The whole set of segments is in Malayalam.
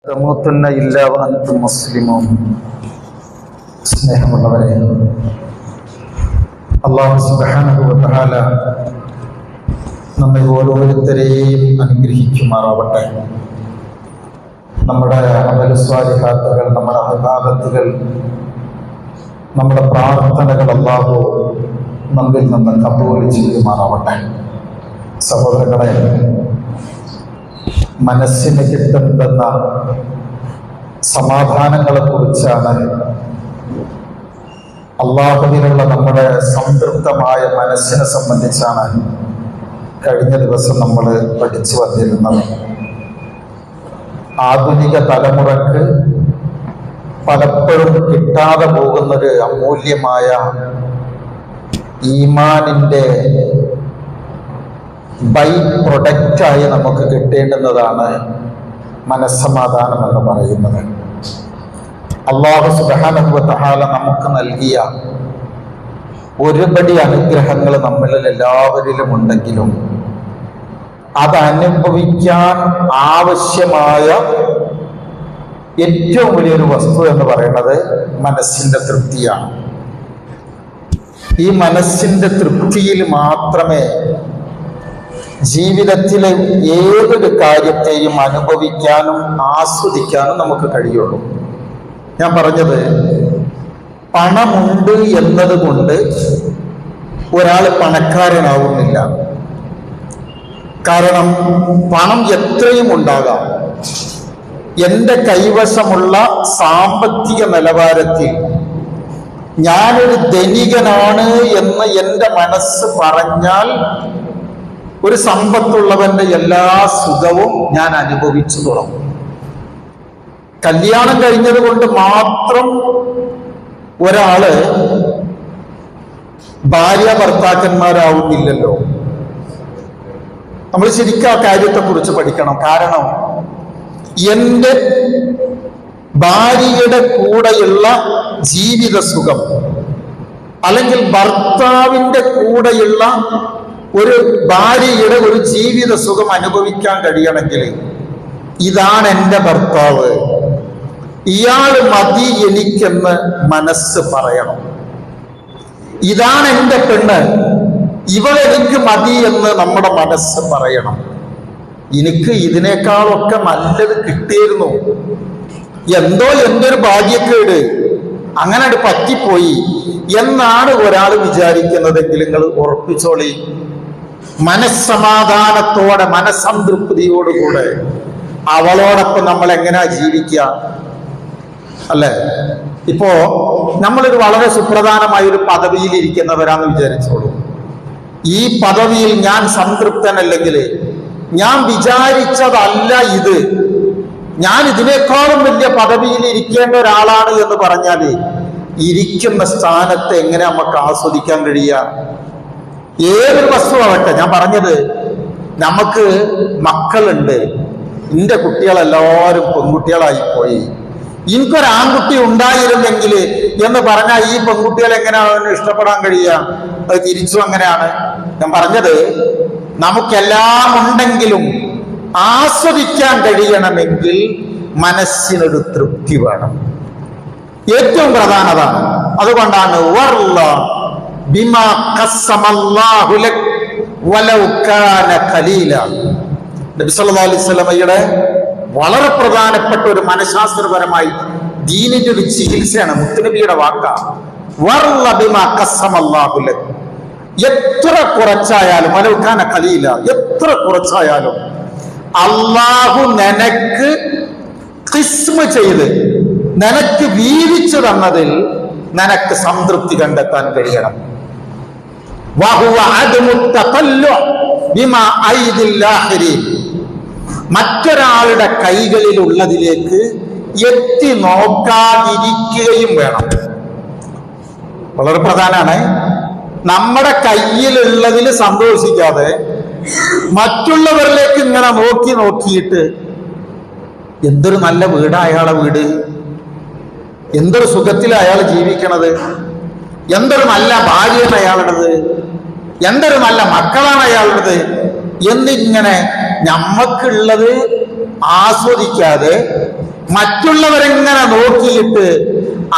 തമൂത്തുന്ന ഇല്ലാ വഅൻതും മുസ്ലിമൂൻ. സ്നേഹമുള്ളവരെ, അല്ലാഹു സുബ്ഹാനഹു വ തആല നമ്മെ ഓരോരുത്തരെയും അനുഗ്രഹിക്കുമാറാവട്ടെ. നമ്മുടെ അമലു സ്വാലിഹാത്തുകൾ, നമ്മുടെ ഇബാദത്തുകൾ, നമ്മുടെ പ്രാർത്ഥനകൾ അല്ലാഹു നമ്മിൽ നിന്ന് കബൂൽ ചെയ്യുമാറാവട്ടെ. സഹോദരങ്ങളെ, മനസ്സിന് കിട്ടുന്ന സമാധാനങ്ങളെ കുറിച്ചാണ്, അള്ളാഹുവിനുള്ള നമ്മുടെ സംതൃപ്തമായ മനസ്സിനെ സംബന്ധിച്ചാണ് കഴിഞ്ഞ ദിവസം നമ്മൾ പഠിച്ചു വന്നിരുന്നത്. ആധുനിക തലമുറക്ക് പലപ്പോഴും കിട്ടാതെ പോകുന്നൊരു അമൂല്യമായ ഈമാനിൻ്റെ ബൈ പ്രൊഡക്റ്റായി നമുക്ക് കിട്ടേണ്ടുന്നതാണ് മനസ്സമാധാനം എന്ന് പറയുന്നത്. അല്ലാഹു സുബ്ഹാനഹു വ തആല നമുക്ക് നൽകിയ ഒരുപടി അനുഗ്രഹങ്ങൾ നമ്മളിൽ എല്ലാവരിലും ഉണ്ടെങ്കിലും അത് അനുഭവിക്കാൻ ആവശ്യമായ ഏറ്റവും വലിയൊരു വസ്തു എന്ന് പറയുന്നത് മനസ്സിന്റെ തൃപ്തിയാണ്. ഈ മനസ്സിന്റെ തൃപ്തിയിൽ മാത്രമേ ജീവിതത്തിലെ ഏതൊരു കാര്യത്തെയും അനുഭവിക്കാനും ആസ്വദിക്കാനും നമുക്ക് കഴിയുള്ളൂ. ഞാൻ പറഞ്ഞത്, പണമുണ്ട് എന്നതുകൊണ്ട് ഒരാൾ പണക്കാരനാവുന്നില്ല. കാരണം പണം എത്രയും ഉണ്ടാകാം. എൻ്റെ കൈവശമുള്ള സാമ്പത്തിക നിലവാരത്തിൽ ഞാനൊരു ധനികനാണ് എന്ന് എൻ്റെ മനസ്സ് പറഞ്ഞാൽ ഒരു സമ്പത്തുള്ളവന്റെ എല്ലാ സുഖവും ഞാൻ അനുഭവിച്ചു തുടങ്ങും. കല്യാണം കഴിഞ്ഞത് കൊണ്ട് മാത്രം ഒരാള് ഭാര്യ ഭർത്താക്കന്മാരാവുന്നില്ലല്ലോ. നമ്മൾ ശരിക്കും ആ കാര്യത്തെക്കുറിച്ച് പഠിക്കണം. കാരണം എൻ്റെ ഭാര്യയുടെ കൂടെയുള്ള ജീവിത സുഖം, അല്ലെങ്കിൽ ഭർത്താവിൻ്റെ കൂടെയുള്ള ഒരു ഭാര്യയുടെ ഒരു ജീവിത സുഖം അനുഭവിക്കാൻ കഴിയണമെങ്കിൽ ഇതാണ് എൻ്റെ ഭർത്താവ്, ഇയാൾ മതി എനിക്കെന്ന് മനസ്സ് പറയണം. ഇതാണ് എൻ്റെ പെണ്ണ്, ഇവളെനിക്ക് മതി എന്ന് നമ്മുടെ മനസ്സ് പറയണം. എനിക്ക് ഇതിനേക്കാളൊക്കെ നല്ലത് കിട്ടിയിരുന്നു, എന്തോ എന്തൊരു ഭാഗ്യക്കേട്, അങ്ങനെ അത് പറ്റിപ്പോയി എന്നാണ് ഒരാൾ വിചാരിക്കുന്നതെങ്കിൽ നിങ്ങൾ ഉറപ്പിച്ചോളി, മനസ്സമാധാനത്തോടെ മനസ്സംതൃപ്തിയോടുകൂടെ അവളോടൊപ്പം നമ്മൾ എങ്ങനെയാ ജീവിക്കുക അല്ലെ? ഇപ്പോ നമ്മളൊരു വളരെ സുപ്രധാനമായ ഒരു പദവിയിൽ ഇരിക്കുന്നവരാന്ന് വിചാരിച്ചോളൂ. ഈ പദവിയിൽ ഞാൻ സംതൃപ്തനല്ലെങ്കിൽ, ഞാൻ വിചാരിച്ചതല്ല ഇത്, ഞാൻ ഇതിനേക്കാളും വലിയ പദവിയിൽ ഇരിക്കേണ്ട ഒരാളാണ് എന്ന് പറഞ്ഞാൽ ഇരിക്കുന്ന സ്ഥാനത്ത് എങ്ങനെ നമുക്ക് ആസ്വദിക്കാൻ കഴിയുക? ഏതൊരു വസ്തുവാകട്ടെ, ഞാൻ പറഞ്ഞത്, നമുക്ക് മക്കളുണ്ട്, എൻ്റെ കുട്ടികളെല്ലാവരും പെൺകുട്ടികളായിപ്പോയി, എനിക്കൊരു ആൺകുട്ടി ഉണ്ടായിരുന്നെങ്കിൽ എന്ന് പറഞ്ഞാൽ ഈ പെൺകുട്ടികൾ എങ്ങനെയാണ് ഇഷ്ടപ്പെടാൻ കഴിയുക? അത് തിരിച്ചും അങ്ങനെയാണ്. ഞാൻ പറഞ്ഞത്, നമുക്കെല്ലാം ഉണ്ടെങ്കിലും ആസ്വദിക്കാൻ കഴിയണമെങ്കിൽ മനസ്സിനൊരു തൃപ്തി വേണം. ഏറ്റവും പ്രധാനതാണ്. അതുകൊണ്ടാണ് നബി സല്ലല്ലാഹു അലൈഹി വസല്ലമയുടെ വളരെ പ്രധാനപ്പെട്ട ഒരു മനഃശാസ്ത്രപരമായി ദീനിന്റെ ഒരു ചികിത്സയാണ് മുത്തുനബിയുടെ വാക്ക. എത്ര കുറച്ചായാലും, വലൗകാന ഖലീല, എത്ര കുറച്ചായാലും അള്ളാഹു നിനക്ക് ഖിസ്മ ചെയ്ത് നിനക്ക് വീതിച്ചു തന്നതിൽ നിനക്ക് സംതൃപ്തി കണ്ടെത്താൻ കഴിയണം. മറ്റൊരാളുടെ കൈകളിലുള്ളതിലേക്ക് എത്തി നോക്കാതിരിക്കുകയും വേണം. വളരെ പ്രധാനമാണ്. നമ്മുടെ കയ്യിലുള്ളതിൽ സന്തോഷിക്കാതെ മറ്റുള്ളവരിലേക്ക് ഇങ്ങനെ നോക്കിയിട്ട് എന്തൊരു നല്ല വീടാ അയാളെ വീട്, എന്തൊരു സുഖത്തിൽ അയാൾ ജീവിക്കണത്, എന്തൊരു നല്ല ഭാര്യയാണ് അയാളുടേത്, എന്തൊരു നല്ല മക്കളാണ് അയാളുടേത് എന്നിങ്ങനെ നമ്മക്കുള്ളത് ആസ്വദിക്കാതെ മറ്റുള്ളവരെങ്ങനെ നോക്കിയിട്ട്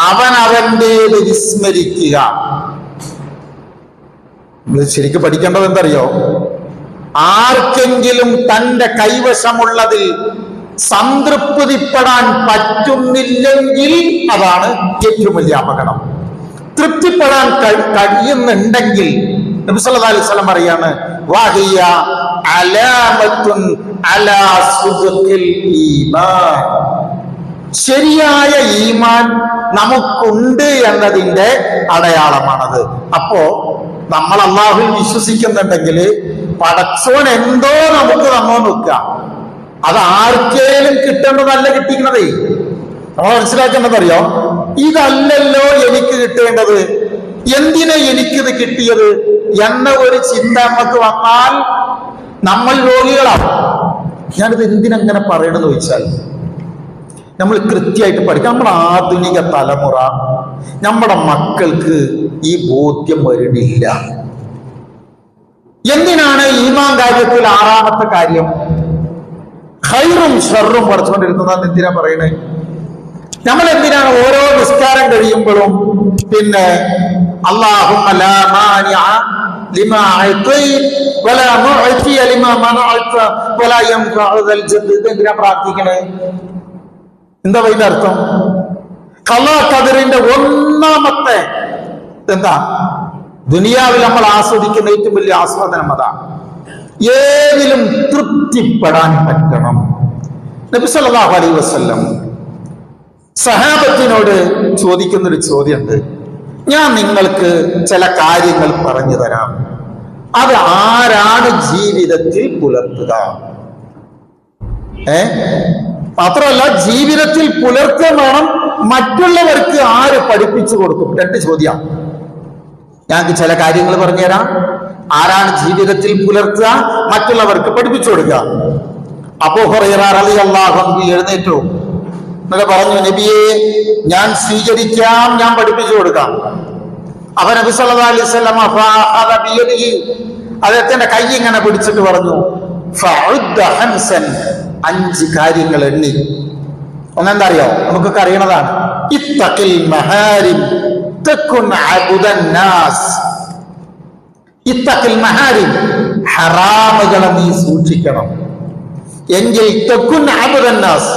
അവൻ അവൻ്റേത് വിസ്മരിക്കുക. ശരിക്കും പഠിക്കേണ്ടത് എന്തറിയോ? ആർക്കെങ്കിലും തന്റെ കൈവശമുള്ളതിൽ സംതൃപ്തിപ്പെടാൻ പറ്റുന്നില്ലെങ്കിൽ അതാണ് ഏറ്റവും വലിയ അപകടം. തൃപ്തിപ്പെടാൻ കഴിയുന്നുണ്ടെങ്കിൽ നബി സല്ലല്ലാഹു അലൈഹി വസല്ലം പറയാണ്, വഹിയ അലാമത്തുൻ അലാ സുദ്ഖിൽ ഈമാൻ. ശരിയായ ഈമാൻ നമുക്കുണ്ട് എന്നതിന്റെ അടയാളമാണത്. അപ്പോ നമ്മൾ അല്ലാഹുവിൽ വിശ്വസിക്കുന്നുണ്ടെങ്കിൽ പടച്ചോൻ എന്തോ നമുക്ക് തന്നോ നോക്കുക. അത് ആർക്കേലും കിട്ടേണ്ടതല്ല കിട്ടിക്കണതേ. നമ്മൾ മനസ്സിലാക്കേണ്ടതറിയോ? ഇതല്ലല്ലോ എനിക്ക് കിട്ടേണ്ടത്, എന്തിനാ എനിക്കിത് കിട്ടിയത് എന്ന ഒരു ചിന്ത നമുക്ക് വന്നാൽ നമ്മൾ രോഗികളാണ്. ഞാനിത് എന്തിനങ്ങനെ പറയണമെന്ന് ചോദിച്ചാൽ, നമ്മൾ കൃത്യമായിട്ട് പഠിക്കാം. നമ്മുടെ ആധുനിക തലമുറ, നമ്മുടെ മക്കൾക്ക് ഈ ബോധ്യം വരുന്നില്ല. എന്തിനാണ് ഈമാൻ കാര്യത്തിൽ ആറാമത്തെ കാര്യം ഖൈറും ഷർറും പഠിച്ചുകൊണ്ടിരുന്നതെന്ന് എന്തിനാ പറയണേ? നമ്മൾ എന്തിനാണ് ഓരോ നിസ്കാരം കഴിയുമ്പോഴും പിന്നെ അല്ലാഹുമ്മ ലാ മാനിഅ ലിമാ അഅതൈത വലാ മുഅതിയ ലിമാ മനഅത വലാ യൻഫഉ ദൽ ജദ്ദ് എന്തിനാ പ്രാർത്ഥിക്കണേ? എന്താ അതിന്റെ അർത്ഥം? ഖളാ ഖദറിന്റെ ഒന്നാമത്തെ എന്താ? ദുനിയാവിൽ നമ്മൾ ആസ്വദിക്കുന്ന ഏറ്റവും വലിയ ആസ്വാദനം അതാണ്. ഏതിലും തൃപ്തിപ്പെടാൻ പറ്റണം. നബി സല്ലല്ലാഹു അലൈഹി വസല്ലം സഹാബത്തിനോട് ചോദിക്കുന്നൊരു ചോദ്യമുണ്ട്. ഞാൻ നിങ്ങൾക്ക് ചില കാര്യങ്ങൾ പറഞ്ഞു തരാം, അത് ആരാണ് ജീവിതത്തിൽ പുലർത്തുക? മാത്രമല്ല, ജീവിതത്തിൽ പുലർത്താൻ വേണം, മറ്റുള്ളവർക്ക് ആര് പഠിപ്പിച്ചു കൊടുക്കും? രണ്ട് ചോദ്യം. ഞങ്ങൾക്ക് ചില കാര്യങ്ങൾ പറഞ്ഞുതരാം, ആരാണ് ജീവിതത്തിൽ പുലർത്തുക, മറ്റുള്ളവർക്ക് പഠിപ്പിച്ചു കൊടുക്കുക. അബൂ ഹുറൈറ റളിയല്ലാഹു അൻഹു എഴുന്നേറ്റു എന്നൊക്കെ പറഞ്ഞു, നബിയെ ഞാൻ സ്വീകരിക്കാം, ഞാൻ പഠിപ്പിച്ചു കൊടുക്കാം. അവൻ നബി സല്ലല്ലാഹു അലൈഹി വസല്ലം അദ്ദേഹത്തിന്റെ കൈ ഇങ്ങനെ പിടിച്ചിട്ട് പറഞ്ഞു, ഫഉദ്ദ ഹംസൻ, 5 കാര്യങ്ങൾ എണ്ണി. ഒന്നെന്താ അറിയോ? നമുക്കൊക്കെ അറിയണതാണ്. ഇത്തഖിൽ മഹാരിം തകുൻ അബ്ദൻ നാസ്. ഇത്തഖിൽ മഹാരിം, ഹറാമുകളെ നീ സൂക്ഷിക്കണം, എങ്കിൽ തകുൻ അബ്ദൻ നാസ്,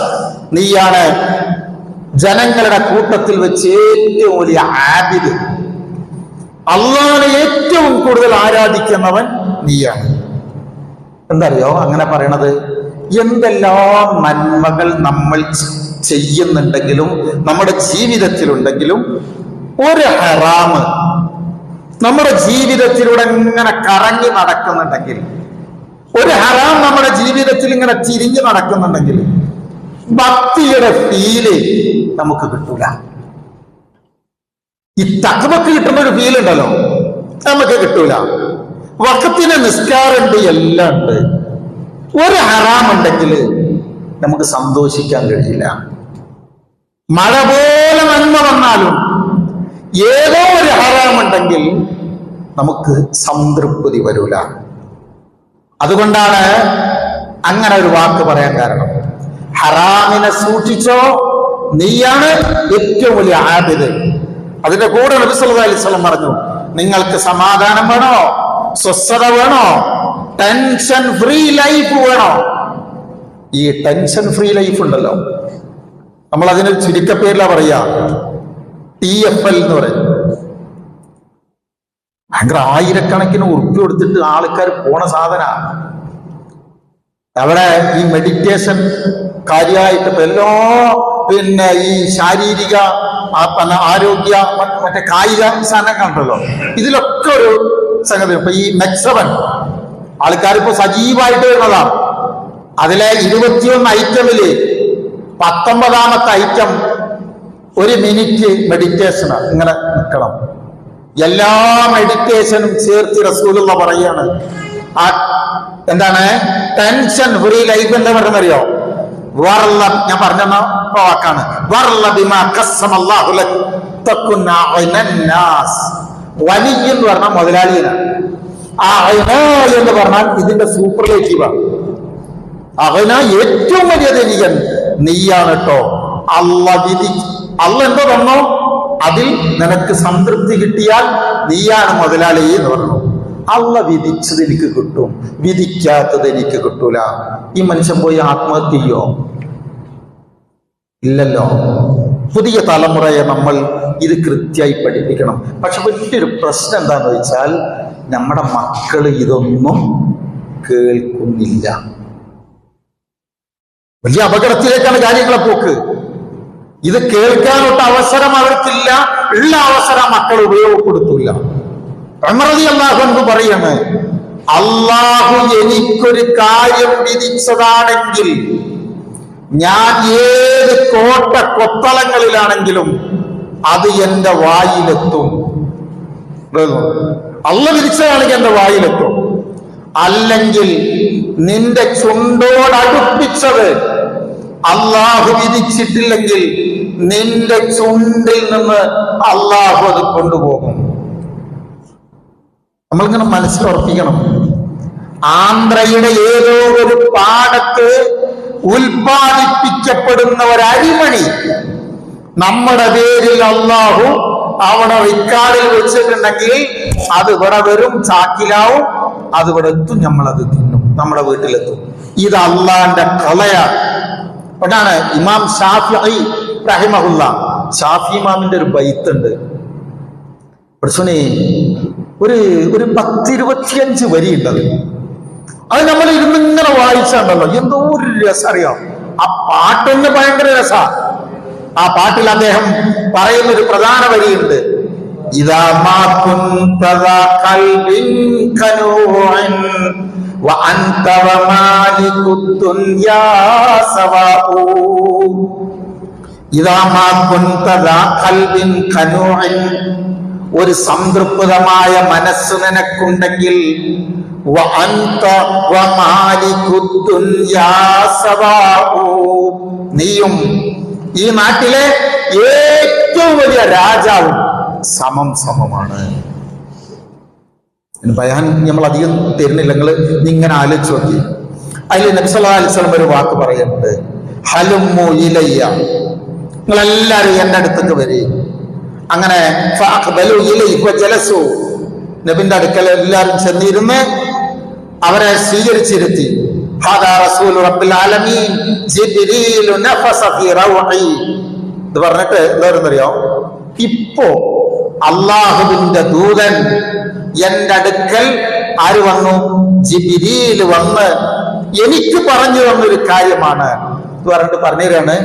നീയാണ് ജനങ്ങളുടെ കൂട്ടത്തിൽ വെച്ച് ഏറ്റവും വലിയ ആബിദ്, അള്ളാഹുവിനെ ഏറ്റവും കൂടുതൽ ആരാധിക്കുന്നവൻ നീയാണ്. എന്തറിയോ അങ്ങനെ പറയണത്? എന്തെല്ലാം നന്മകൾ നമ്മൾ ചെയ്യുന്നുണ്ടെങ്കിലും നമ്മുടെ ജീവിതത്തിലുണ്ടെങ്കിലും ഒരു ഹറാമ് നമ്മുടെ ജീവിതത്തിലൂടെ ഇങ്ങനെ കറങ്ങി നടക്കുന്നുണ്ടെങ്കിൽ, ഒരു ഹറാം നമ്മുടെ ജീവിതത്തിൽ ഇങ്ങനെ തിരിഞ്ഞു നടക്കുന്നുണ്ടെങ്കിൽ ഭക്തിയുടെ ഫീല് നമുക്ക് കിട്ടൂല. ഈ തഖ്വക്ക് കിട്ടുന്ന ഒരു ഫീൽ ഉണ്ടല്ലോ, നമുക്ക് കിട്ടൂല. വഖത്തിന് നിസ്കാരമുണ്ട്, എല്ലാം ഉണ്ട്. ഒരു ഹറാം ഉണ്ടെങ്കിൽ നമുക്ക് സന്തോഷിക്കാൻ കഴിയില്ല. മഴ പോലെ നന്മ വന്നാലും ഏതോ ഒരു ഹറാം ഉണ്ടെങ്കിൽ നമുക്ക് സംതൃപ്തി വരൂല. അതുകൊണ്ടാണ് അങ്ങനെ ഒരു വാക്ക് പറയാൻ കാരണം. ഹറാമിനെ സൂക്ഷിച്ചോ, നീയാണ് ഏറ്റവും വലിയ ആബിദ്. അതിന്റെ കൂടെ നബി സല്ലല്ലാഹു അലൈഹി വസല്ലം പറഞ്ഞു, നിങ്ങൾക്ക് സമാധാനം വേണോ, സ്വസ്ഥത വേണോ, ടെൻഷൻ ഫ്രീ ലൈഫ് വേണോ? ഈ ടെൻഷൻ ഫ്രീ ലൈഫ് ഉണ്ടല്ലോ, നമ്മൾ അതിന് ചുരുക്കപ്പേരില പറയാ TFL എന്ന് പറയും. ഭയങ്കര ആയിരക്കണക്കിന് ഉറുപ്പ്യ കൊടുത്തിട്ട് ആൾക്കാർ പോണ സാധന. അവിടെ ഈ മെഡിറ്റേഷൻ കാര്യമായിട്ട് എല്ലാ പിന്നെ ഈ ശാരീരിക ആരോഗ്യ മറ്റേ കായിക സാധനങ്ങളുണ്ടല്ലോ, ഇതിലൊക്കെ ഒരു സംഗതി. ഇപ്പൊ ഈ മെക്സവൻ ആൾക്കാരിപ്പോ സജീവമായിട്ട് വരുന്നതാണ്. അതിലെ 21 ഐറ്റമില് 19ാമത്തെ ഐറ്റം 1 മിനിറ്റ് മെഡിറ്റേഷനാണ്. ഇങ്ങനെ നിൽക്കണം. എല്ലാ മെഡിറ്റേഷനും ചേർത്ത് റസൂലുള്ള പറയാണ്. ആ എന്താണ് ടെൻഷൻ ഫ്രീ ലൈഫ് എന്താ പറയുന്നറിയോ? ഞാൻ പറഞ്ഞ വാക്കാണ് വലിയ എന്ന് പറഞ്ഞാൽ മുതലാളിയാണ്. ആ എന്ന് പറഞ്ഞാൽ ഇതിന്റെ സൂപ്പർലേറ്റീവാണ്. അവന ഏറ്റവും വലിയ ധനികൻ നീയാണ് കേട്ടോ. അള്ള എന്തോ തന്നോ അതിൽ നിനക്ക് സംതൃപ്തി കിട്ടിയാൽ നീയാണ് മുതലാളി എന്ന് പറഞ്ഞു. അള്ള വിധിച്ചത് എനിക്ക് കിട്ടും, വിധിക്കാത്തത് എനിക്ക് കിട്ടൂല. ഈ മനുഷ്യൻ പോയി ആത്മഹത്യ ചെയ്യോ? ഇല്ലല്ലോ. പുതിയ തലമുറയെ നമ്മൾ ഇത് കൃത്യമായി പഠിപ്പിക്കണം. പക്ഷെ വലിയൊരു പ്രശ്നം എന്താന്ന് വെച്ചാൽ നമ്മുടെ മക്കൾ ഇതൊന്നും കേൾക്കുന്നില്ല. വലിയ അപകടത്തിലേക്കാണ് കാര്യങ്ങളെ പോക്ക്. ഇത് കേൾക്കാനുള്ള അവസരം അവർക്കില്ല. ഉള്ള അവസരം മക്കൾ ഉപയോഗപ്പെടുത്തൂല. ഉമർ റളിയല്ലാഹു അൻഹു പറയാണ്, അള്ളാഹു എനിക്കൊരു കാര്യം വിധിച്ചതാണെങ്കിൽ ഞാൻ ഏത് കോട്ട കൊത്തളങ്ങളിലാണെങ്കിലും അത് എന്റെ വായിലെത്തും. അള്ള വിധിച്ചതാണെങ്കിൽ എന്റെ വായിലെത്തും. അല്ലെങ്കിൽ നിന്റെ ചുണ്ടോടടുപ്പിച്ചത് അള്ളാഹു വിധിച്ചിട്ടില്ലെങ്കിൽ നിന്റെ ചുണ്ടിൽ നിന്ന് അള്ളാഹു അത് കൊണ്ടുപോകും. നമ്മളിങ്ങനെ മനസ്സിലുറപ്പിക്കണം. ആന്ധ്രയുടെ ഏതോ ഒരു പാടത്ത് ഉൽപ്പാദിപ്പിക്കപ്പെടുന്ന ഒരു അരിമണി നമ്മുടെ പേരിൽ അള്ളാഹു അവിടെ റിക്കാർഡിൽ വെച്ചിട്ടുണ്ടെങ്കിൽ അത് ഇവിടെ വരും, ചാക്കിലാവും, അത് ഇവിടെ എത്തും, നമ്മളത് തിന്നും, നമ്മുടെ വീട്ടിലെത്തും. ഇത് അള്ളാന്റെ കളയാണ്. അതാണ് ഇമാം ഷാഫിഈ റഹിമഹുല്ലാ, ഷാഫി ഇമാമിന്റെ ഒരു ബൈത്തുണ്ട്. ഒരു 10-25 വരി ഉണ്ടത്. അത് നമ്മൾ ഇരുന്നിങ്ങനെ വായിച്ചാണ്ടല്ലോ എന്തോ ഒരു രസം അറിയാം. ആ പാട്ടൊന്ന് ഭയങ്കര രസ. ആ പാട്ടിൽ അദ്ദേഹം പറയുന്നൊരു പ്രധാന വരിയുണ്ട്. ഇദാ മാ കുൻത ദാ ഖൽബിൻ കനൂഅൻ വഅൻത വമാലികുദ് ദുനിയാ സവാഉ. ഇദാ മാ കുൻത ദാ ഖൽബിൻ കനൂഅൻ, ഒരു സംതൃപ്തമായ മനസ്സ് നിനക്കുണ്ടെങ്കിൽ വഅൻത വമാലികുദ് ദുനിയാ സവാഉ, നീയും ഈ നാട്ടിലെ ഏറ്റവും വലിയ രാജാവും സമമാണ്. ബയാൻ നമ്മൾ അധികം തരുന്നില്ല, നിങ്ങൾ ഇങ്ങനെ ആലോചിച്ച് നോക്കി. അതിൽ നബി സല്ലല്ലാഹു അലൈഹി വസല്ലം ഒരു വാക്ക് പറയുന്നുണ്ട്, ഹലുമ്മു ഇലയ്യ, നിങ്ങളെല്ലാരും എന്റെ അടുത്തേക്ക് വരി. അങ്ങനെ ഫഅഖ്ബലു ഇലൈഹി വജലസു, നബിന്റെ അടുക്കൽ എല്ലാവരും ചെന്നിരുന്ന് അവരെ സ്വീകരിച്ചിരുത്തി. ഹാദാ റസൂലു റബ്ബിൽ ആലമീൻ ജിബ്രീലു നഫസ ഫീ റൗഇ. ഇത് പറഞ്ഞിട്ട് എന്താണെന്നറിയോ, ഇപ്പോ അള്ളാഹുവിന്റെ ദൂതൻ എന്റെ അടുക്കൽ ആര് വന്നു? ജിബ്രീൽ വന്ന് എനിക്ക് പറഞ്ഞു തന്നൊരു കാര്യമാണ് പറഞ്ഞിട്ട് പറഞ്ഞിരാണ്,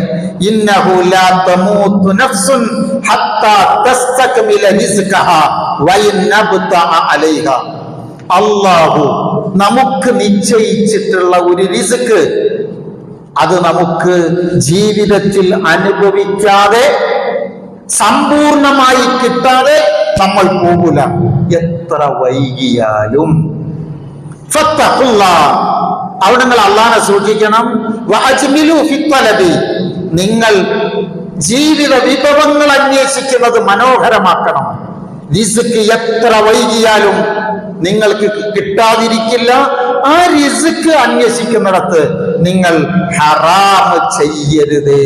ഇന്നഹു ലാ തമൂതു നഫ്സുൻ ഹത്താ തസ്തക്മില റിസ്ഖഹാ വഇൻ നബ്തഅ അലൈഹാ. അല്ലാഹു നമുക്ക് നിശ്ചയിച്ചിട്ടുള്ള ഒരു റിസ്ക് അത് നമുക്ക് ജീവിതത്തിൽ അനുഭവിക്കാതെ സമ്പൂർണമായി കിട്ടാതെ നമ്മൾ പോകൂല, എത്ര വൈകിയാലും. ഫത്തഖുല്ലാഹ്, അവിടെ നിങ്ങൾ അള്ളാഹനെ സൂക്ഷിക്കണം. വഅജ്മിലു ഫിത്തലബി, നിങ്ങൾ ജീവിത വിഭവങ്ങൾ അന്വേഷിക്കുന്നത് മനോഹരമാക്കണം. റിസ്ക് എത്ര വൈകിയാലും നിങ്ങൾക്ക് കിട്ടാതിരിക്കില്ല. ആ റിസ്ക് അന്വേഷിക്കുന്നിടത്ത് നിങ്ങൾ ഹറാം ചെയ്യരുത്.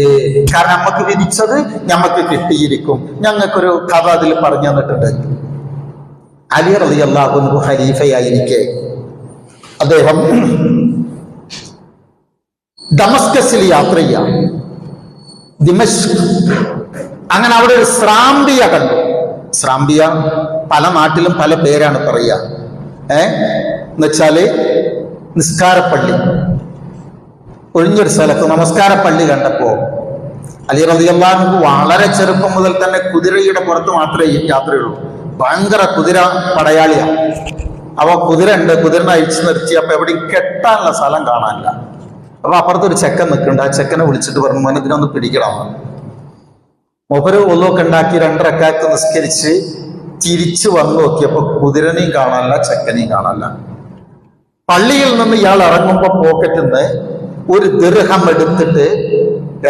കാരണം നമുക്ക് വിധിച്ചത് നമുക്ക് കിട്ടിയിരിക്കും. ഞങ്ങൾക്കൊരു കഥ അതിൽ പറഞ്ഞു തന്നിട്ടുണ്ട്. അലി റളിയല്ലാഹു അൻഹു ഖലീഫയായിരിക്കെ അദ്ദേഹം ദമസ്കസിൽ യാത്ര ചെയ്യാം, ദിമഷ്ക്. അങ്ങനെ അവിടെ ഒരു സ്രാമ്പിയ കണ്ടു. സ്രാമ്പിയ പല നാട്ടിലും പല പേരാണ് പറയുക. എന്നുവെച്ചാല് നിസ്കാരപ്പള്ളി, ഒഴിഞ്ഞൊരു സ്ഥലത്ത് നമസ്കാരപ്പള്ളി കണ്ടപ്പോ അലി റളിയല്ലാഹു അൻഹു വളരെ ചെറുപ്പം മുതൽ തന്നെ കുതിരയുടെ പുറത്ത് മാത്രമേ യാത്രയുള്ളൂ. ഭയങ്കര കുതിര പടയാളിയാണ്. അവ കുതിര ഉണ്ട്, കുതിരനെ അഴിച്ചു നിർത്തി. അപ്പൊ എവിടെയും കെട്ടാനുള്ള സ്ഥലം കാണാനില്ല. അപ്പൊ അപ്പുറത്തൊരു ചെക്കൻ നിൽക്കുന്നുണ്ട്. ആ ചെക്കനെ വിളിച്ചിട്ട് പറഞ്ഞു, മനത്തിനൊന്ന് പിടിക്കണം. മൂപ്പര് ഒന്നൊക്കെ ഉണ്ടാക്കി 2 റക്അത്ത് നിസ്കരിച്ച് തിരിച്ചു വന്നു നോക്കിയപ്പോ കുതിരനെയും കാണാനില്ല, ചെക്കനെയും കാണാനില്ല. പള്ളിയിൽ നിന്ന് ഇയാൾ ഇറങ്ങുമ്പോ പോക്കറ്റിൽ നിന്ന് ഒരു ദിർഹം എടുത്തിട്ട്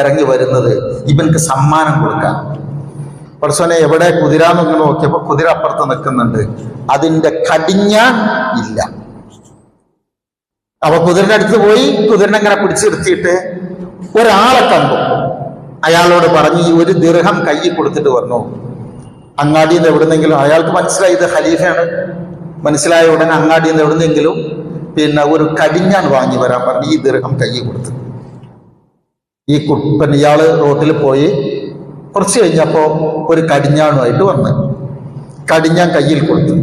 ഇറങ്ങി വരുന്നത് ഇവൻക്ക് സമ്മാനം കൊടുക്കാൻ. പടച്ചോനെ എവിടെ കുതിര എന്നൊക്കെ നോക്കിയപ്പോ കുതിര അപ്പുറത്ത് നിൽക്കുന്നുണ്ട്, അതിന്റെ കടിഞ്ഞ ഇല്ല. അപ്പൊ കുതിരന്റെ അടുത്ത് പോയി കുതിരനെ അങ്ങനെ പിടിച്ചിരുത്തിയിട്ട് ഒരാളെ കണ്ടു. അയാളോട് പറഞ്ഞ് ഈ 1 ദിർഹം കയ്യിൽ കൊടുത്തിട്ട് പറഞ്ഞു, അങ്ങാടിയിൽ നിന്ന് എവിടുന്നെങ്കിലും, അയാൾക്ക് മനസ്സിലായി ഇത് ഖലീഫയാണ്, മനസ്സിലായ ഉടനെ അങ്ങാടിയിൽ നിന്ന് എവിടുന്നെങ്കിലും പിന്നെ ഒരു കടിഞ്ഞാൻ വാങ്ങി വരാൻ പറഞ്ഞ് ഈ ദിർഹം കയ്യിൽ കൊടുത്തു. ഈ പിന്നെ ഇയാള് റോട്ടിൽ പോയി കുറച്ച് കഴിഞ്ഞപ്പോ ഒരു കടിഞ്ഞാണുമായിട്ട് വന്ന് കടിഞ്ഞാൻ കയ്യിൽ കൊടുത്തു.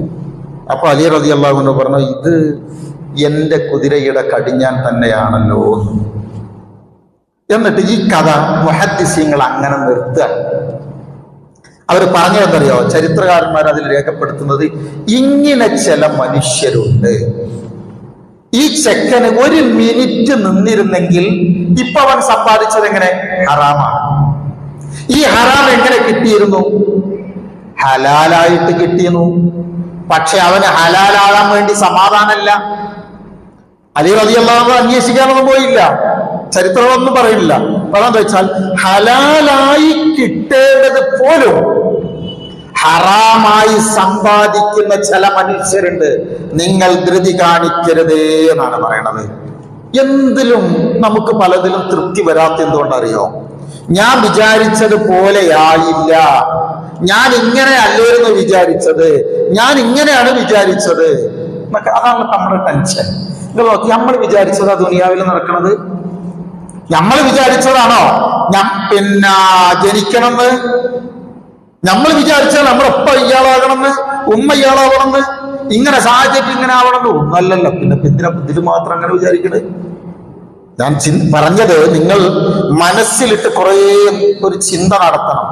അപ്പൊ അലി റളിയല്ലാഹു അൻഹു പറഞ്ഞു, ഇത് എന്റെ കുതിരയുടെ കടിഞ്ഞാൻ തന്നെയാണല്ലോ. എന്നിട്ട് ഈ കഥ മുഹദ്ദിസീങ്ങൾ അങ്ങനെ നിർത്തുക. അവർ പറഞ്ഞതെന്തറിയോ, ചരിത്രകാരന്മാർ അതിൽ രേഖപ്പെടുത്തുന്നത്, ഇങ്ങനെ ചില മനുഷ്യരുണ്ട്, ഈ ചെക്കന് 1 മിനിറ്റ് നിന്നിരുന്നെങ്കിൽ ഇപ്പൊ അവൻ സമ്പാദിച്ചത് എങ്ങനെ? ഹറാമാണ്. ഈ ഹറാം എങ്ങനെ കിട്ടിയിരുന്നു? ഹലാലായിട്ട് കിട്ടിയിരുന്നു. പക്ഷെ അവന് ഹലാലാകാൻ വേണ്ടി സമാധാനമല്ല. അലി റളിയല്ലാഹു അൻഹു അന്വേഷിക്കാനൊന്നും പോയില്ല, ചരിത്രമൊന്നും പറയില്ല. അതെന്താ വെച്ചാൽ ഹലാലായി കിട്ടേണ്ടത് പോലും ഹറാമായി സമ്പാദിക്കുന്ന ചില മനുഷ്യരുണ്ട്. നിങ്ങൾ ധൃതി കാണിക്കരുതേ എന്നാണ് പറയണത്. എന്തിലും നമുക്ക് പലതിലും തൃപ്തി വരാത്ത എന്തുകൊണ്ടറിയോ? ഞാൻ വിചാരിച്ചത് പോലെയായില്ല, ഞാൻ ഇങ്ങനെ അല്ലായിരുന്നു വിചാരിച്ചത്, ഞാൻ ഇങ്ങനെയാണ് വിചാരിച്ചത്. അതാണ് നമ്മുടെ ടെൻഷൻ. നമ്മൾ വിചാരിച്ചതാ ദുനിയാവിൽ നടക്കുന്നത്? നമ്മൾ വിചാരിച്ചതാണോ പിന്നെ ജനിക്കണമെന്ന്? നമ്മൾ വിചാരിച്ചാൽ നമ്മളൊപ്പം ഇയാളാകണമെന്ന്, ഉമ്മ ഇയാളാവണമെന്ന്, ഇങ്ങനെ സാഹചര്യം ഇങ്ങനെ ആവണമെന്ന് ഒന്നല്ലല്ലോ. പിന്നെ എന്തിനാ ഇതിൽ മാത്രം അങ്ങനെ വിചാരിക്കണേ? ഞാൻ പറഞ്ഞത് നിങ്ങൾ മനസ്സിലിട്ട് കുറേ ഒരു ചിന്ത നടത്തണം.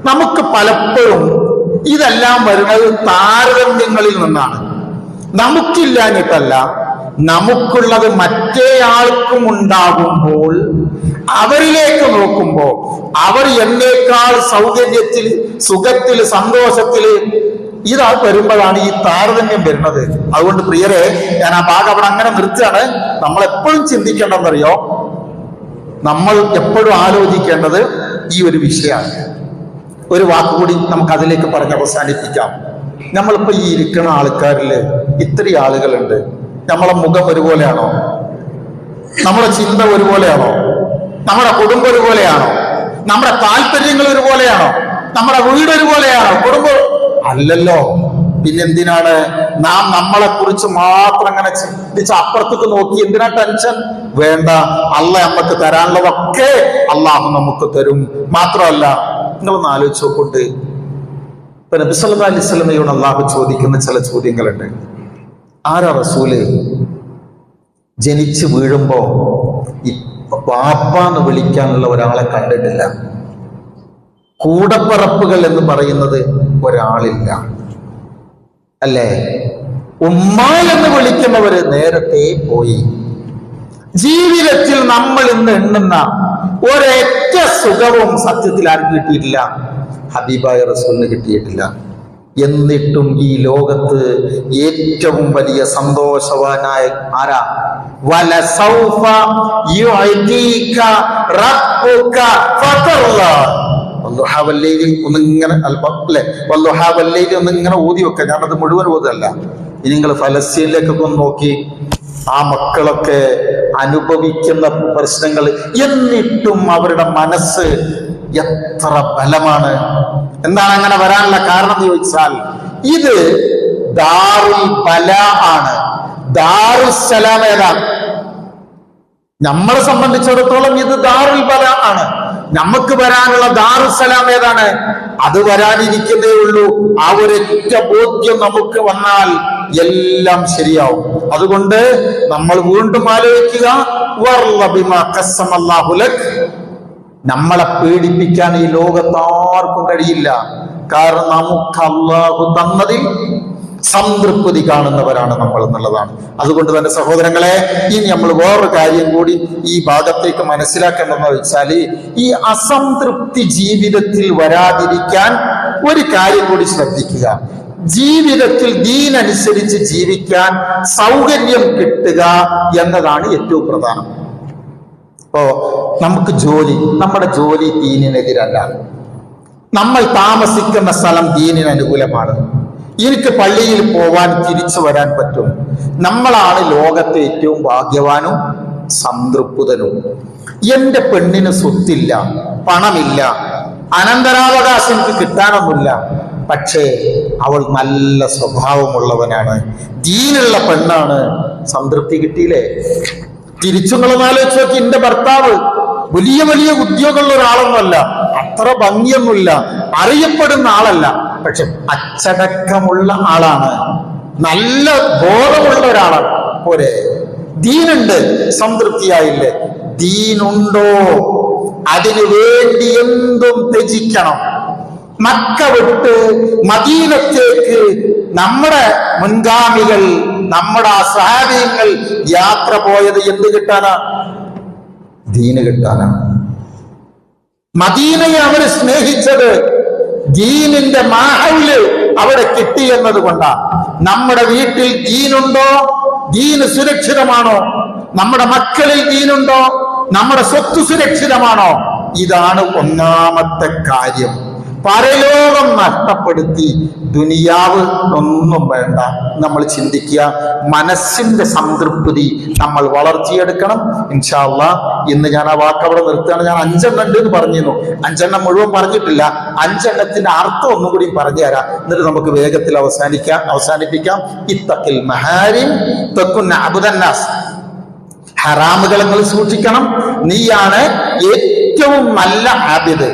നമുക്ക് പലപ്പോഴും ഇതെല്ലാം വരുന്നത് താരതമ്യങ്ങളിൽ നിന്നാണ്. നമുക്കില്ലാഞ്ഞിട്ടല്ല, നമുക്കുള്ളത് മറ്റേ ആൾക്കും ഉണ്ടാകുമ്പോൾ അവരിലേക്ക് നോക്കുമ്പോൾ അവർ എന്നേക്കാൾ സൗകര്യത്തിൽ, സുഖത്തിൽ, സന്തോഷത്തിൽ ഇതാ വരുമ്പോഴാണ് ഈ താരതമ്യം വരുന്നത്. അതുകൊണ്ട് പ്രിയരെ, ഞാൻ ആ ഭാഗം അവിടെ അങ്ങനെ നിർത്തുകയാണ്. നമ്മൾ എപ്പോഴും ചിന്തിക്കേണ്ടതെന്നറിയോ? നമ്മൾ എപ്പോഴും ആലോചിക്കേണ്ടത് ഈ ഒരു വിഷയമാണ്. ഒരു വാക്കുകൂടി നമുക്ക് അതിലേക്ക് പറഞ്ഞ് അവസാനിപ്പിക്കാം. നമ്മളിപ്പോ ഈ ഇരിക്കുന്ന ആൾക്കാരിൽ ഇത്രയും ആളുകളുണ്ട്. നമ്മളെ മുഖം ഒരുപോലെയാണോ? നമ്മുടെ ചിന്ത ഒരുപോലെയാണോ? നമ്മുടെ കുടുംബം ഒരുപോലെയാണോ? നമ്മുടെ താല്പര്യങ്ങൾ ഒരുപോലെയാണോ? നമ്മുടെ വീട് ഒരുപോലെയാണോ? കുടുംബം അല്ലല്ലോ. പിന്നെന്തിനാണ് നാം നമ്മളെ കുറിച്ച് മാത്രം അങ്ങനെ ചിന്തിച്ച് അപ്പുറത്തേക്ക് നോക്കി എന്തിനാ ടെൻഷൻ? വേണ്ട, അള്ളാഹ് നമുക്ക് തരാനുള്ളതൊക്കെ അള്ളാഹു നമുക്ക് തരും. മാത്രമല്ല, നിങ്ങളൊന്ന് ആലോചിച്ച് നോക്കൊണ്ട് ഇപ്പൊ നബി സല്ലല്ലാഹു അലൈഹി വസല്ലമയോട് അള്ളാഹു ചോദിക്കുന്ന ചില ചോദ്യങ്ങളുണ്ട്. ആരാ റസൂല്? ജനിച്ചു വീഴുമ്പോ വാപ്പാന്ന് വിളിക്കാനുള്ള ഒരാളെ കണ്ടിട്ടില്ല. കൂടപ്പറപ്പുകൾ എന്ന് പറയുന്നത് ഒരാളില്ല, അല്ലേ? ഉമ്മ എന്ന് വിളിക്കുന്നവര് നേരത്തെ പോയി. ജീവിതത്തിൽ നമ്മൾ ഇന്ന് എണ്ണുന്ന ഒരൊറ്റ സുഖവും സത്യത്തിൽ ആർക്കും കിട്ടിയിട്ടില്ല, ഹബീബായ റസൂലിന് കിട്ടിയിട്ടില്ല. എന്നിട്ടും ഈ ലോകത്ത് ഏറ്റവും വലിയ സന്തോഷവാനായ ആരാ? വലസൗഫ യുഅതീക റബ്ബുക ഫതർള. ഒന്നിങ്ങനെ അല്ലെ, ഒന്നിങ്ങനെ ഊതി വെക്കുക. ഞാനത് മുഴുവൻ ഊതല്ല. ഇനി നിങ്ങൾ ഫലസ്തീനിലേക്കൊക്കെ ഒന്ന് നോക്കി, ആ മക്കളൊക്കെ അനുഭവിക്കുന്ന പ്രശ്നങ്ങൾ, എന്നിട്ടും അവരുടെ മനസ്സ് എത്ര ബലമാണ്. എന്താണ് അങ്ങനെ വരാനുള്ള കാരണം എന്ന് ചോദിച്ചാൽ, ഇത് ദാറുൽ ബലാ ആണ്. ദാറുസ്സലാം ഏതാണ്? നമ്മളെ സംബന്ധിച്ചിടത്തോളം ഇത് ദാറുൽ ബലാ ആണ്. നമുക്ക് വരാനുള്ള ദാറുസ്സലാം ഏതാണ്? അത് വരാനിരിക്കുന്നേ ഉള്ളൂ. ആ ഒരൊറ്റ ബോധ്യം നമുക്ക് വന്നാൽ എല്ലാം ശരിയാവും. അതുകൊണ്ട് നമ്മൾ വീണ്ടും ആലോചിക്കുക, നമ്മളെ പേടിപ്പിക്കാൻ ഈ ലോകത്താർക്കും കഴിയില്ല. കാരണം നമുക്ക് അല്ലാഹു തന്നതിൽ സംതൃപ്തി കാണുന്നവരാണ് നമ്മൾ എന്നുള്ളതാണ്. അതുകൊണ്ട് തന്നെ സഹോദരങ്ങളെ, ഇനി നമ്മൾ വേറൊരു കാര്യം കൂടി ഈ ഭാഗത്തേക്ക് മനസ്സിലാക്കേണ്ടതെന്ന് വെച്ചാൽ, ഈ അസംതൃപ്തി ജീവിതത്തിൽ വരാതിരിക്കാൻ ഒരു കാര്യം കൂടി ശ്രദ്ധിക്കുക. ജീവിതത്തിൽ ദീനനുസരിച്ച് ജീവിക്കാൻ സൗകര്യം കിട്ടുക എന്നതാണ് ഏറ്റവും പ്രധാനം. ഇപ്പോ നമുക്ക് ജോലി, നമ്മുടെ ജോലി ദീനിനെതിരല്ല. നമ്മൾ താമസിക്കുന്ന സ്ഥലം ദീനിന് അനുകൂലമാണ്. എനിക്ക് പള്ളിയിൽ പോവാൻ തിരിച്ചു വരാൻ പറ്റും. നമ്മളാണ് ലോകത്തെ ഏറ്റവും ഭാഗ്യവാനും സംതൃപ്തനും. എന്റെ പെണ്ണിന് സ്വത്തില്ല, പണമില്ല, അനന്തരാവകാശം എനിക്ക് കിട്ടാനൊന്നുമില്ല, പക്ഷേ അവൾ നല്ല സ്വഭാവമുള്ളവനാണ്, ദീനുള്ള പെണ്ണാണ്. സംതൃപ്തി കിട്ടിയില്ലേ? തിരിച്ചുങ്ങളൊന്ന് ആലോചിച്ച് നോക്കി. എന്റെ ഭർത്താവ് വലിയ വലിയ ഉദ്യോഗമുള്ള ഒരാളൊന്നുമല്ല, അത്ര ഭംഗിയൊന്നുമില്ല, അറിയപ്പെടുന്ന ആളല്ല, പക്ഷെ അച്ചടക്കമുള്ള ആളാണ്, നല്ല ബോധമുള്ള ഒരാളാണ്. പോരെ? ദീനുണ്ട്, സംതൃപ്തിയായില്ലേ? ദീനുണ്ടോ? അതിനു വേണ്ടി എന്തും ത്യജിക്കണം. മക്ക വിട്ട് മദീനത്തേക്ക് നമ്മുടെ മുൻഗാമികൾ, നമ്മുടെ സ്വഹാബികൾ യാത്ര പോയത് എന്ത് കിട്ടാനാ? ദീന് കിട്ടാനാണ്. മദീനയെ അവർ സ്നേഹിച്ചത് ദീനിന്റെ മാഹൗല് അവിടെ കിട്ടി എന്നത് കൊണ്ടാണ്. നമ്മുടെ വീട്ടിൽ ദീനുണ്ടോ? ദീന് സുരക്ഷിതമാണോ? നമ്മുടെ മക്കളിൽ ദീനുണ്ടോ? നമ്മുടെ സ്വത്ത് സുരക്ഷിതമാണോ? ഇതാണ് ഒന്നാമത്തെ കാര്യം. പരലോകം നഷ്ടപ്പെടുത്തി ദുനിയാവ് ഒന്നും വേണ്ട. നമ്മൾ ചിന്തിക്കുക, മനസ്സിന്റെ സംതൃപ്തി നമ്മൾ വളർത്തിയെടുക്കണം. ഇൻഷാ അല്ലാഹ് ഇന്ന് ഞാൻ ആ വാക്ക് അവിടെ നിർത്തുകയാണ്. ഞാൻ 5 എണ്ണം ഉണ്ട് എന്ന് പറഞ്ഞിരുന്നു, 5 എണ്ണം മുഴുവൻ പറഞ്ഞിട്ടില്ല. 5 എണ്ണത്തിന്റെ അർത്ഥം ഒന്നും കൂടി പറഞ്ഞു തരാം, എന്നിട്ട് നമുക്ക് വേഗത്തിൽ അവസാനിപ്പിക്കാം. ഇത്തഖിൽ മഹാരിം തകുൻ അബ്ദന്നാസ്. ഹറാമുകൾ നിങ്ങൾ സൂക്ഷിക്കണം, നീയാണ് ഏറ്റവും നല്ല ആബിദ്.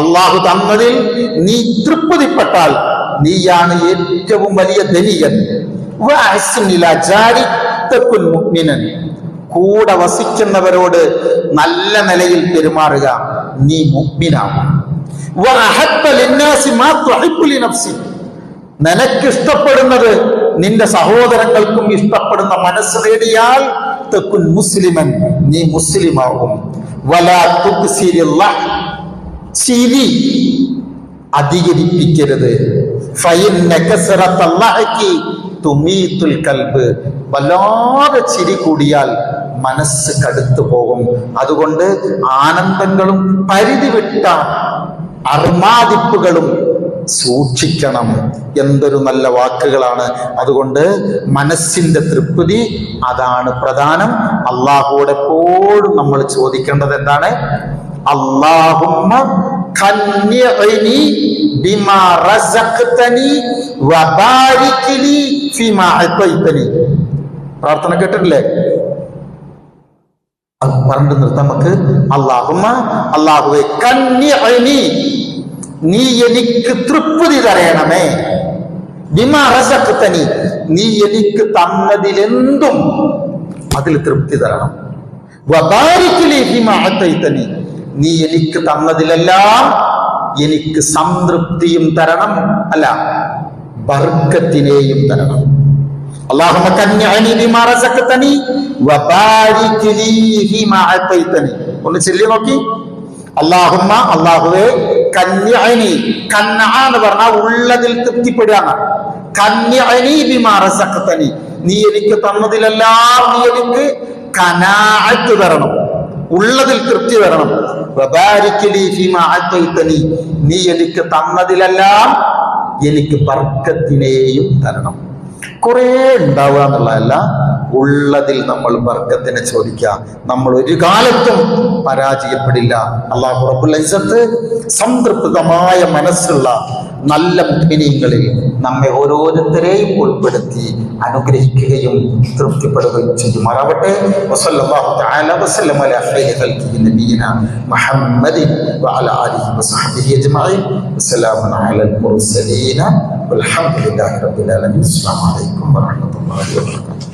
അള്ളാഹു തന്നതിൽ നീ തൃപ്തിപ്പെട്ടാൽ നീയാണ് ഏറ്റവും വലിയ ധനികൻ. കൂടെ വസിക്കുന്നവരോട് നല്ല നിലയിൽ പെരുമാറുക, നീ മുഅ്മിനാകും. നിനക്കിഷ്ടപ്പെടുന്നത് നിന്റെ സഹോദരങ്ങൾക്കും ഇഷ്ടപ്പെടുന്ന മനസ്സ് നേടിയാൽ തകുൻ മുസ്ലിമൻ, നീ മുസ്ലിമാകും. വലാ തുക്സിരില്ലാഹ്, ചിരി അധികരിപ്പിക്കരുത്. ഫഇന്ന കസറത്തല്ലാഹി തുമീതുൽ ഖൽബ്, വല്ലാതെ ചിരി കൂടിയാൽ മനസ്സ് കടുത്തു പോകും. അതുകൊണ്ട് ആനന്ദങ്ങളും പരിധി വിട്ട അർമാദിപ്പുകളും സൂക്ഷിക്കണം. എന്തൊരു നല്ല വാക്കുകളാണ്. അതുകൊണ്ട് മനസ്സിന്റെ തൃപ്തി അതാണ് പ്രധാനം. അള്ളാഹുവോട് എപ്പോഴും നമ്മൾ ചോദിക്കേണ്ടത് എന്താണ്? അല്ലാഹുമ്മ ഖന്നിഇനി ബിമാ റസഖ്തനി വബാരിക് ലി ഫീമാ അതൈതനി. പ്രാർത്ഥന കേട്ടിട്ടില്ലേ? അത് പറഞ്ഞു നിർത്താം നമുക്ക്. അല്ലാഹുമ്മ, അല്ലാഹുവേ, ഖന്നിഇനി, നീ എനിക്ക് തൃപ്തി തരയണമേ. ബിമാ റസഖ്തനി, നീ എനിക്ക് തന്നതിലെന്തും അതിൽ തൃപ്തി തരണം. വബാരിക് ലി ഫീമാ അതൈതനി, നീ എനിക്ക് തന്നതിലെല്ലാം എനിക്ക് സംതൃപ്തിയും തരണം, അല്ല ബർക്കത്തിനെയും തരണം. അല്ലാഹുമ്മ ഖന്നിഇനി ബിമാ റസഖ്തനി വബാരിക് ലി ഫീമാ അതൈതനി. ഒന്ന് ചൊല്ലി നോക്കി. അല്ലാഹുമ്മ, അല്ലാഹുവേ, ഖന്നിഇനി, ഖന്നഅ എന്ന് പറഞ്ഞാൽ ഉള്ളതിൽ തൃപ്തിപ്പെടുകയാണ്. ഖന്നിഇനി ബിമാ റസഖ്തനി, നീ എനിക്ക് തന്നതിലെല്ലാം നീ എനിക്ക് ഖനാഅത്ത് തരണം, ഉള്ളതിൽ തൃപ്തി തരണം. വബാരിക് ലി ഫീമാ അതൈതനി, നീ എനിക്ക് തന്നതിലെല്ലാം എനിക്ക് ബർക്കത്തിനെയും തരണം. കുറെ ഉണ്ടാവുക എന്നുള്ളതല്ല, ഉള്ളതിൽ നമ്മൾ ബർക്കത്തിനെ ചോദിക്കുക. നമ്മൾ ഒരു കാലത്തും പരാജയപ്പെടില്ല. അല്ലാഹു റബ്ബുൽ ഇസ്സത്ത് സംതൃപ്തമായ മനസ്സുള്ള നല്ല മുഅ്മിനീങ്ങളിൽ നമ്മെ ഓരോരുത്തരെയും ഉൾപ്പെടുത്തി അനുഗ്രഹിക്കുകയും തൃപ്തിപ്പെടുകയും ചെയ്യുമാറാവട്ടെ. വസല്ലല്ലാഹു തആല വസല്ലമ അലാ ഖൈരി ഖൽഖിഹി നബിയിന മുഹമ്മദിൻ വഅലാ ആലിഹി വസഹ്ബിഹി അജ്മഈൻ. വസ്സലാമു അലൽ മുർസലീന വൽഹംദുലില്ലാഹി റബ്ബിൽ ആലമീൻ. അസ്സലാമു അലൈക്കും വറഹ്മത്തുള്ളാഹി വബറകാതുഹു.